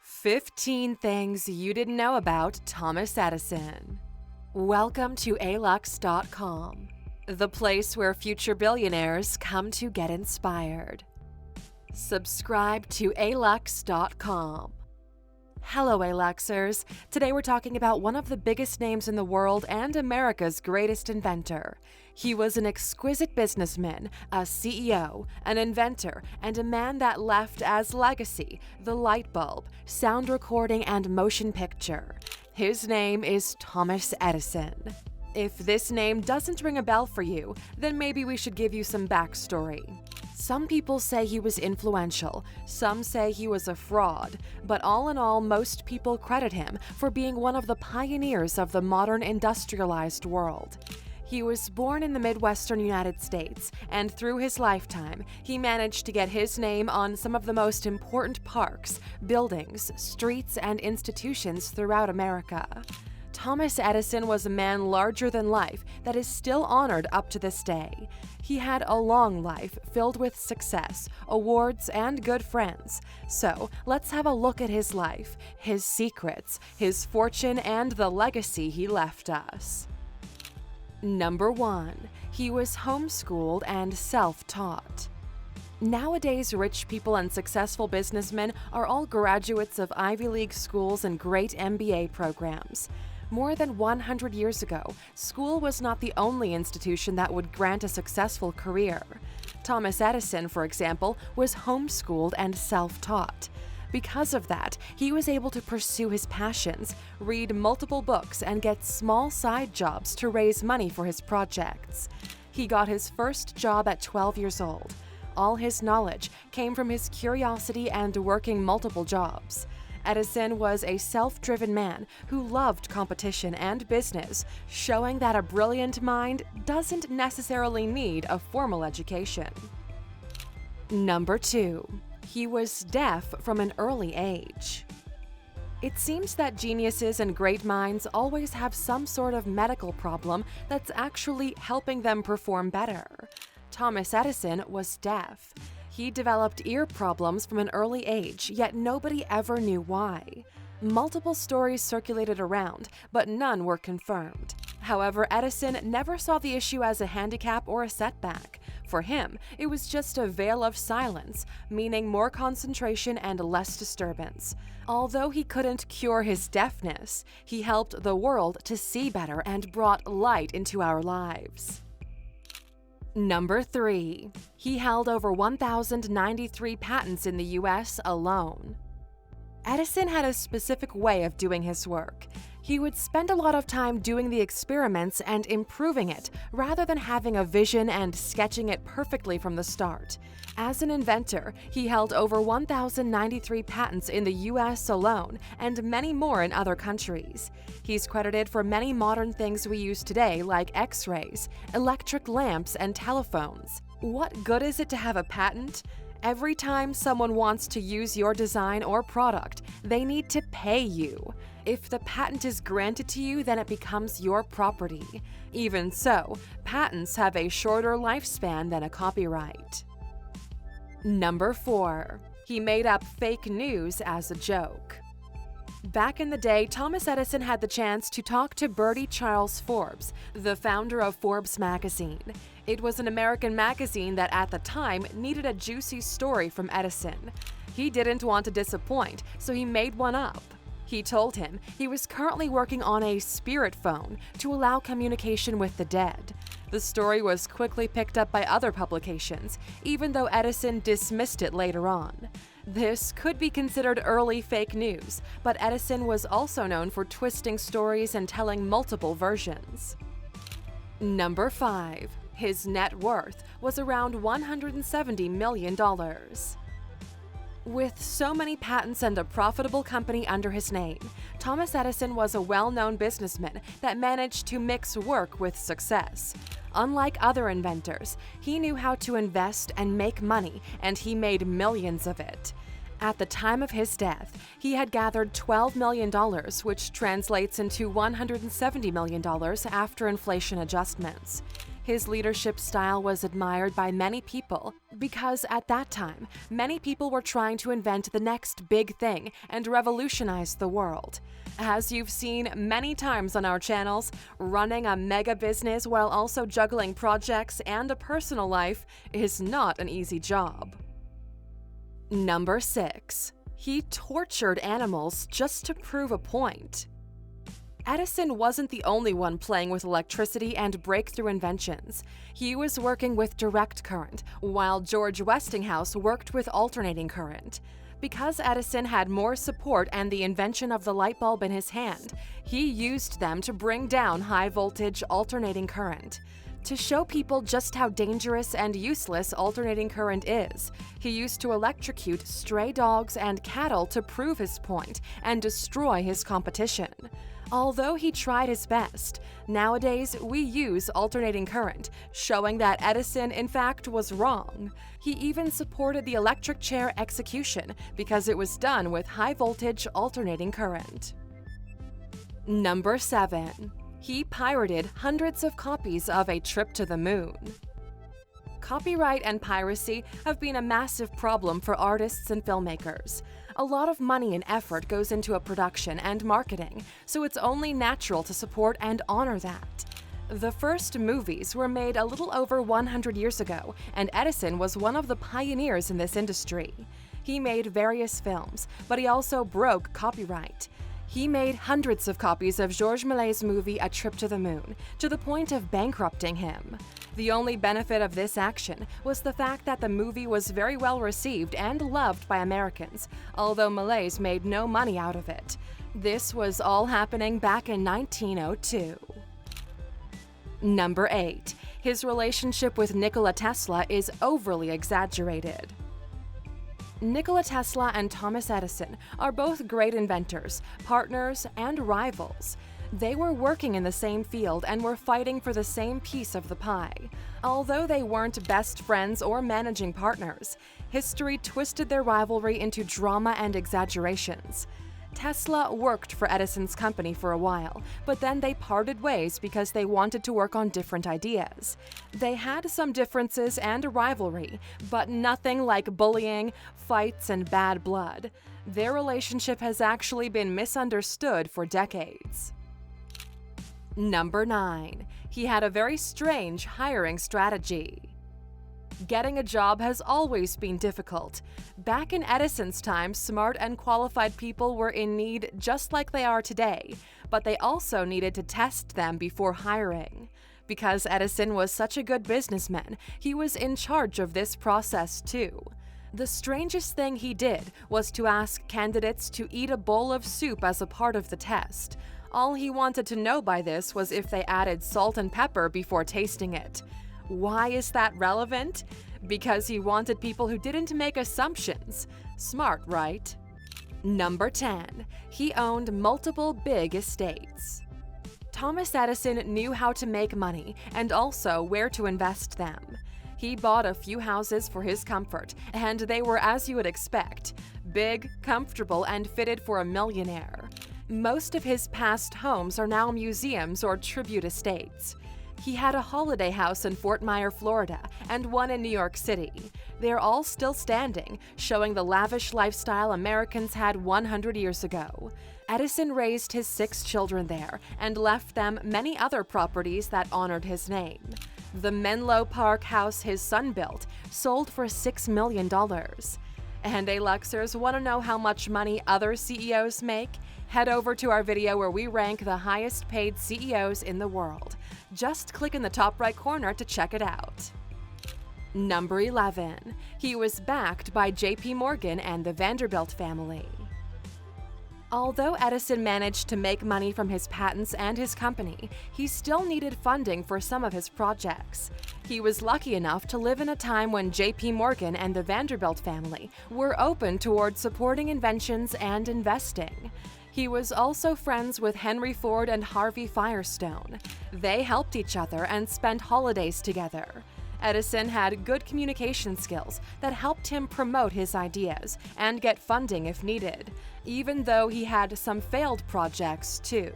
15 Things You Didn't Know About Thomas Edison. Welcome to Alux.com, the place where future billionaires come to get inspired. Subscribe to Alux.com. Hello, Aluxers. Today we're talking about one of the biggest names in the world and America's greatest inventor. He was an exquisite businessman, a CEO, an inventor, and a man that left as legacy the light bulb, sound recording, and motion picture. His name is Thomas Edison. If this name doesn't ring a bell for you, then maybe we should give you some backstory. Some people say he was influential, some say he was a fraud, but all in all, most people credit him for being one of the pioneers of the modern industrialized world. He was born in the Midwestern United States, and through his lifetime, he managed to get his name on some of the most important parks, buildings, streets, and institutions throughout America. Thomas Edison was a man larger than life that is still honored up to this day. He had a long life filled with success, awards, and good friends. So, let's have a look at his life, his secrets, his fortune, and the legacy he left us. Number 1. He was homeschooled and self-taught. Nowadays, rich people and successful businessmen are all graduates of Ivy League schools and great MBA programs. More than 100 years ago, school was not the only institution that would grant a successful career. Thomas Edison, for example, was homeschooled and self-taught. Because of that, he was able to pursue his passions, read multiple books, and get small side jobs to raise money for his projects. He got his first job at 12 years old. All his knowledge came from his curiosity and working multiple jobs. Edison was a self-driven man who loved competition and business, showing that a brilliant mind doesn't necessarily need a formal education. Number 2. He was deaf from an early age. It seems that geniuses and great minds always have some sort of medical problem that's actually helping them perform better. Thomas Edison was deaf. He developed ear problems from an early age, yet nobody ever knew why. Multiple stories circulated around, but none were confirmed. However, Edison never saw the issue as a handicap or a setback. For him, it was just a veil of silence, meaning more concentration and less disturbance. Although he couldn't cure his deafness, he helped the world to see better and brought light into our lives. Number 3. He held over 1,093 patents in the US alone. Edison had a specific way of doing his work. He would spend a lot of time doing the experiments and improving it, rather than having a vision and sketching it perfectly from the start. As an inventor, he held over 1,093 patents in the US alone, and many more in other countries. He's credited for many modern things we use today, like X-rays, electric lamps, and telephones. What good is it to have a patent? Every time someone wants to use your design or product, they need to pay you. If the patent is granted to you, then it becomes your property. Even so, patents have a shorter lifespan than a copyright. Number 4. He made up fake news as a joke. Back in the day, Thomas Edison had the chance to talk to Bertie Charles Forbes, the founder of Forbes magazine. It was an American magazine that at the time needed a juicy story from Edison. He didn't want to disappoint, so he made one up. He told him he was currently working on a spirit phone to allow communication with the dead. The story was quickly picked up by other publications, even though Edison dismissed it later on. This could be considered early fake news, but Edison was also known for twisting stories and telling multiple versions. Number 5. His net worth was around $170 million. With so many patents and a profitable company under his name, Thomas Edison was a well-known businessman that managed to mix work with success. Unlike other inventors, he knew how to invest and make money, and he made millions of it. At the time of his death, he had gathered $12 million, which translates into $170 million after inflation adjustments. His leadership style was admired by many people because at that time, many people were trying to invent the next big thing and revolutionize the world. As you've seen many times on our channels, running a mega business while also juggling projects and a personal life is not an easy job. Number 6. He tortured animals just to prove a point. Edison wasn't the only one playing with electricity and breakthrough inventions. He was working with direct current, while George Westinghouse worked with alternating current. Because Edison had more support and the invention of the light bulb in his hand, he used them to bring down high-voltage alternating current. To show people just how dangerous and useless alternating current is, he used to electrocute stray dogs and cattle to prove his point and destroy his competition. Although he tried his best, nowadays we use alternating current, showing that Edison in fact was wrong. He even supported the electric chair execution because it was done with high-voltage alternating current. Number 7. He pirated hundreds of copies of A Trip to the Moon. Copyright and piracy have been a massive problem for artists and filmmakers. A lot of money and effort goes into a production and marketing, so it's only natural to support and honor that. The first movies were made a little over 100 years ago, and Edison was one of the pioneers in this industry. He made various films, but he also broke copyright. He made hundreds of copies of Georges Méliès's movie A Trip to the Moon, to the point of bankrupting him. The only benefit of this action was the fact that the movie was very well received and loved by Americans, although Méliès made no money out of it. This was all happening back in 1902. Number 8. His relationship with Nikola Tesla is overly exaggerated. Nikola Tesla and Thomas Edison are both great inventors, partners, and rivals. They were working in the same field and were fighting for the same piece of the pie. Although they weren't best friends or managing partners, history twisted their rivalry into drama and exaggerations. Tesla worked for Edison's company for a while, but then they parted ways because they wanted to work on different ideas. They had some differences and a rivalry, but nothing like bullying, fights, and bad blood. Their relationship has actually been misunderstood for decades. Number 9. He had a very strange hiring strategy. Getting a job has always been difficult. Back in Edison's time, smart and qualified people were in need just like they are today, but they also needed to test them before hiring. Because Edison was such a good businessman, he was in charge of this process too. The strangest thing he did was to ask candidates to eat a bowl of soup as a part of the test. All he wanted to know by this was if they added salt and pepper before tasting it. Why is that relevant? Because he wanted people who didn't make assumptions. Smart, right? Number 10. He owned multiple big estates. Thomas Edison knew how to make money and also where to invest them. He bought a few houses for his comfort, and they were as you would expect, big, comfortable, and fitted for a millionaire. Most of his past homes are now museums or tribute estates. He had a holiday house in Fort Myers, Florida, and one in New York City. They're all still standing, showing the lavish lifestyle Americans had 100 years ago. Edison raised his 6 children there and left them many other properties that honored his name. The Menlo Park house his son built sold for $6 million. And Aluxers want to know how much money other CEOs make? Head over to our video where we rank the highest paid CEOs in the world. Just click in the top right corner to check it out. Number 11. He was backed by JP Morgan and the Vanderbilt family. Although Edison managed to make money from his patents and his company, he still needed funding for some of his projects. He was lucky enough to live in a time when JP Morgan and the Vanderbilt family were open toward supporting inventions and investing. He was also friends with Henry Ford and Harvey Firestone. They helped each other and spent holidays together. Edison had good communication skills that helped him promote his ideas and get funding if needed, even though he had some failed projects too.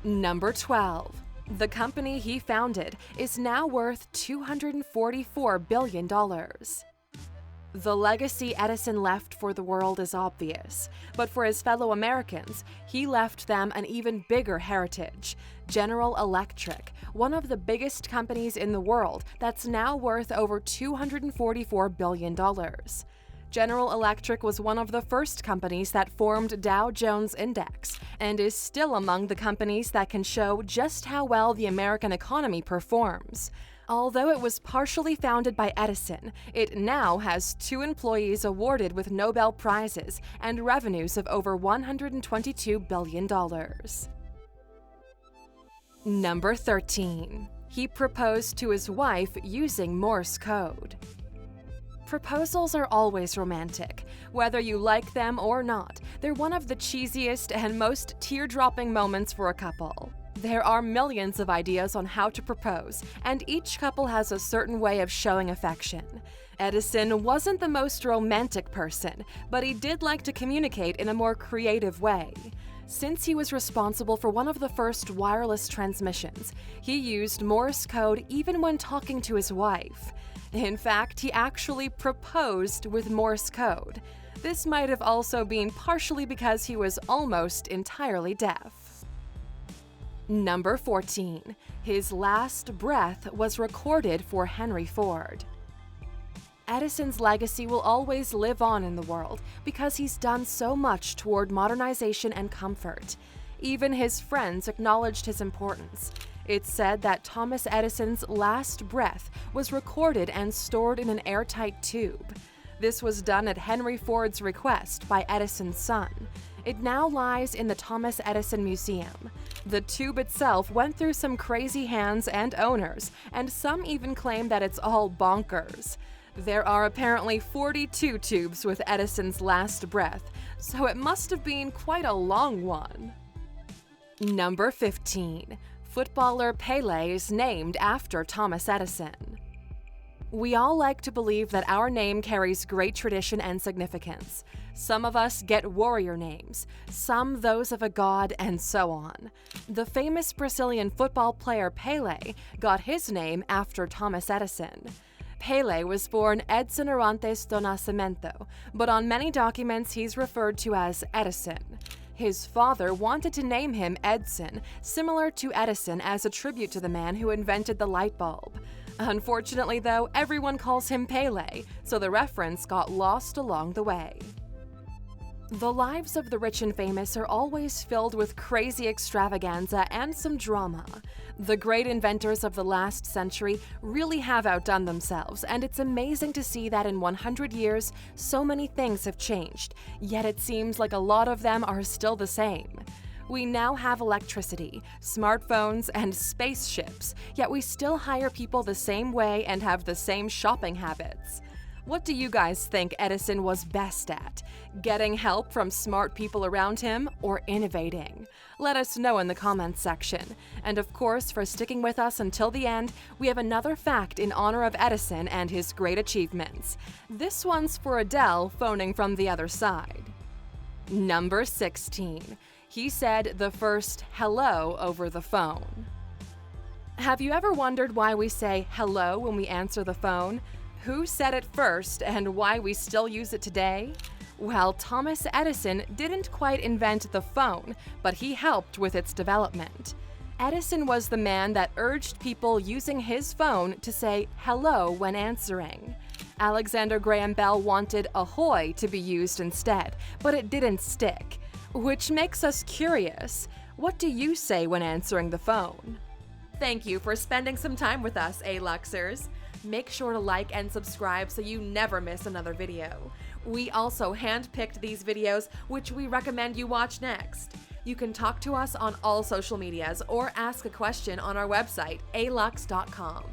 Number 12. The company he founded is now worth $244 billion. The legacy Edison left for the world is obvious, but for his fellow Americans, he left them an even bigger heritage: General Electric, one of the biggest companies in the world that's now worth over $244 billion. General Electric was one of the first companies that formed Dow Jones Index and is still among the companies that can show just how well the American economy performs. Although it was partially founded by Edison, it now has 2 employees awarded with Nobel Prizes and revenues of over $122 billion. Number 13. He proposed to his wife using Morse code. Proposals are always romantic. Whether you like them or not, they're one of the cheesiest and most tear-dropping moments for a couple. There are millions of ideas on how to propose, and each couple has a certain way of showing affection. Edison wasn't the most romantic person, but he did like to communicate in a more creative way. Since he was responsible for one of the first wireless transmissions, he used Morse code even when talking to his wife. In fact, he actually proposed with Morse code. This might have also been partially because he was almost entirely deaf. Number 14. His last breath was recorded for Henry Ford. Edison's legacy will always live on in the world because he's done so much toward modernization and comfort. Even his friends acknowledged his importance. It's said that Thomas Edison's last breath was recorded and stored in an airtight tube. This was done at Henry Ford's request by Edison's son. It now lies in the Thomas Edison Museum. The tube itself went through some crazy hands and owners, and some even claim that it's all bonkers. There are apparently 42 tubes with Edison's last breath, so it must have been quite a long one. Number 15. Footballer Pele is named after Thomas Edison. We all like to believe that our name carries great tradition and significance. Some of us get warrior names, some those of a god, and so on. The famous Brazilian football player Pele got his name after Thomas Edison. Pele was born Edson Arantes do Nascimento, but on many documents he's referred to as Edison. His father wanted to name him Edson, similar to Edison, as a tribute to the man who invented the light bulb. Unfortunately, though, everyone calls him Pele, so the reference got lost along the way. The lives of the rich and famous are always filled with crazy extravaganza and some drama. The great inventors of the last century really have outdone themselves, and it's amazing to see that in 100 years, so many things have changed, yet it seems like a lot of them are still the same. We now have electricity, smartphones, and spaceships, yet we still hire people the same way and have the same shopping habits. What do you guys think Edison was best at? Getting help from smart people around him or innovating? Let us know in the comments section. And of course, for sticking with us until the end, we have another fact in honor of Edison and his great achievements. This one's for Adele, phoning from the other side. Number 16. He said the first hello over the phone. Have you ever wondered why we say hello when we answer the phone? Who said it first and why we still use it today? Well, Thomas Edison didn't quite invent the phone, but he helped with its development. Edison was the man that urged people using his phone to say hello when answering. Alexander Graham Bell wanted ahoy to be used instead, but it didn't stick. Which makes us curious. What do you say when answering the phone? Thank you for spending some time with us, Aluxers. Make sure to like and subscribe so you never miss another video. We also handpicked these videos, which we recommend you watch next. You can talk to us on all social medias or ask a question on our website, Alux.com.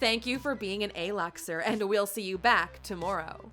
Thank you for being an Aluxer, and we'll see you back tomorrow.